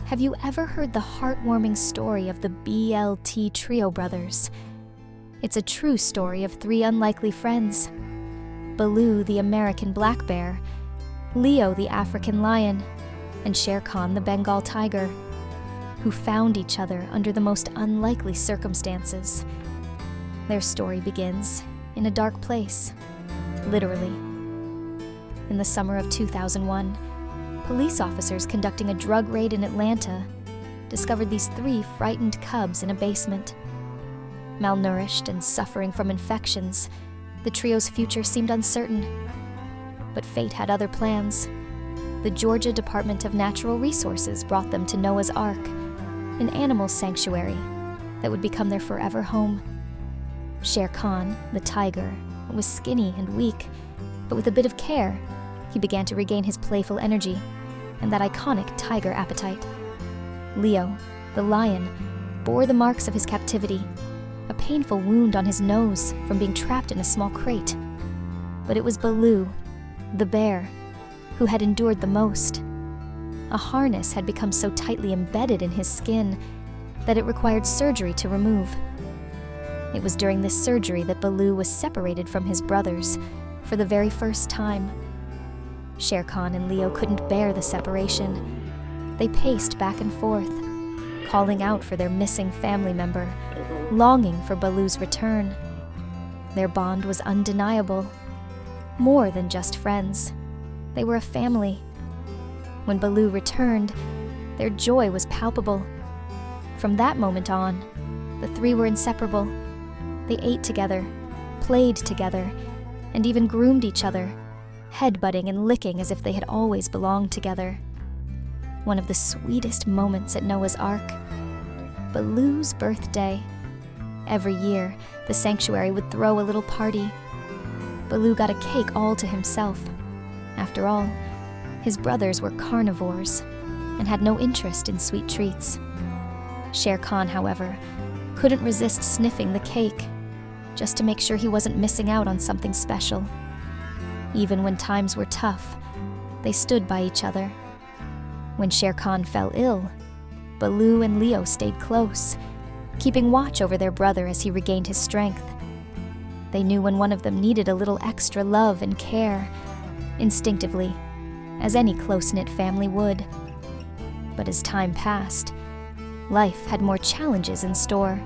Have you ever heard the heartwarming story of the BLT trio brothers? It's a true story of three unlikely friends: Baloo, the American black bear, Leo, the African lion, and Shere Khan, the Bengal tiger, who found each other under the most unlikely circumstances. Their story begins in a dark place, literally. In the summer of 2001, police officers conducting a drug raid in Atlanta discovered these three frightened cubs in a basement. Malnourished and suffering from infections, the trio's future seemed uncertain. But fate had other plans. The Georgia Department of Natural Resources brought them to Noah's Ark, an animal sanctuary that would become their forever home. Shere Khan, the tiger, was skinny and weak, but with a bit of care, he began to regain his playful energy and that iconic tiger appetite. Leo, the lion, bore the marks of his captivity, a painful wound on his nose from being trapped in a small crate. But it was Baloo, the bear, who had endured the most. A harness had become so tightly embedded in his skin that it required surgery to remove. It was during this surgery that Baloo was separated from his brothers for the very first time. Shere Khan and Leo couldn't bear the separation. They paced back and forth, calling out for their missing family member, longing for Baloo's return. Their bond was undeniable. More than just friends. They were a family. When Baloo returned, their joy was palpable. From that moment on, the three were inseparable. They ate together, played together, and even groomed each other, headbutting and licking as if they had always belonged together. One of the sweetest moments at Noah's Ark: Baloo's birthday. Every year, the sanctuary would throw a little party. Baloo got a cake all to himself. After all, his brothers were carnivores and had no interest in sweet treats. Shere Khan, however, couldn't resist sniffing the cake, just to make sure he wasn't missing out on something special. Even when times were tough, they stood by each other. When Shere Khan fell ill, Baloo and Leo stayed close, keeping watch over their brother as he regained his strength. They knew when one of them needed a little extra love and care, instinctively, as any close-knit family would. But as time passed, life had more challenges in store.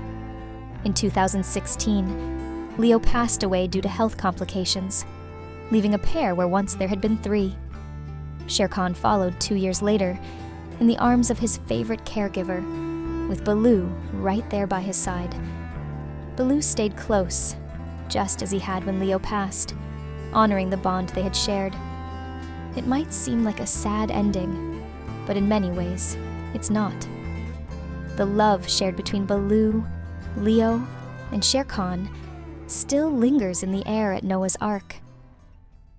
In 2016, Leo passed away due to health complications, leaving a pair where once there had been three. Shere Khan followed 2 years later, in the arms of his favorite caregiver, with Baloo right there by his side. Baloo stayed close, just as he had when Leo passed, honoring the bond they had shared. It might seem like a sad ending, but in many ways, it's not. The love shared between Baloo, Leo, and Shere Khan still lingers in the air at Noah's Ark.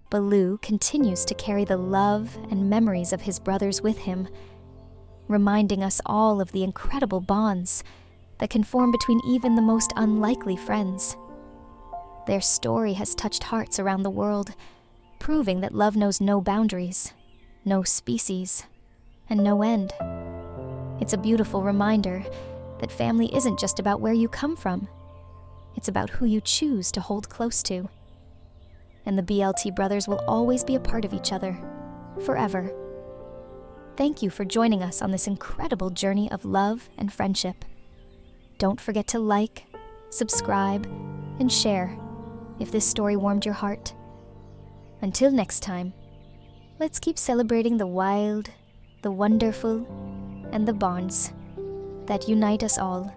Baloo continues to carry the love and memories of his brothers with him, reminding us all of the incredible bonds that can form between even the most unlikely friends. Their story has touched hearts around the world, proving that love knows no boundaries, no species, and no end. It's a beautiful reminder that family isn't just about where you come from. It's about who you choose to hold close to. And the BLT brothers will always be a part of each other, forever. Thank you for joining us on this incredible journey of love and friendship. Don't forget to like, subscribe, and share if this story warmed your heart. Until next time, let's keep celebrating the wild, the wonderful, and the bonds that unite us all.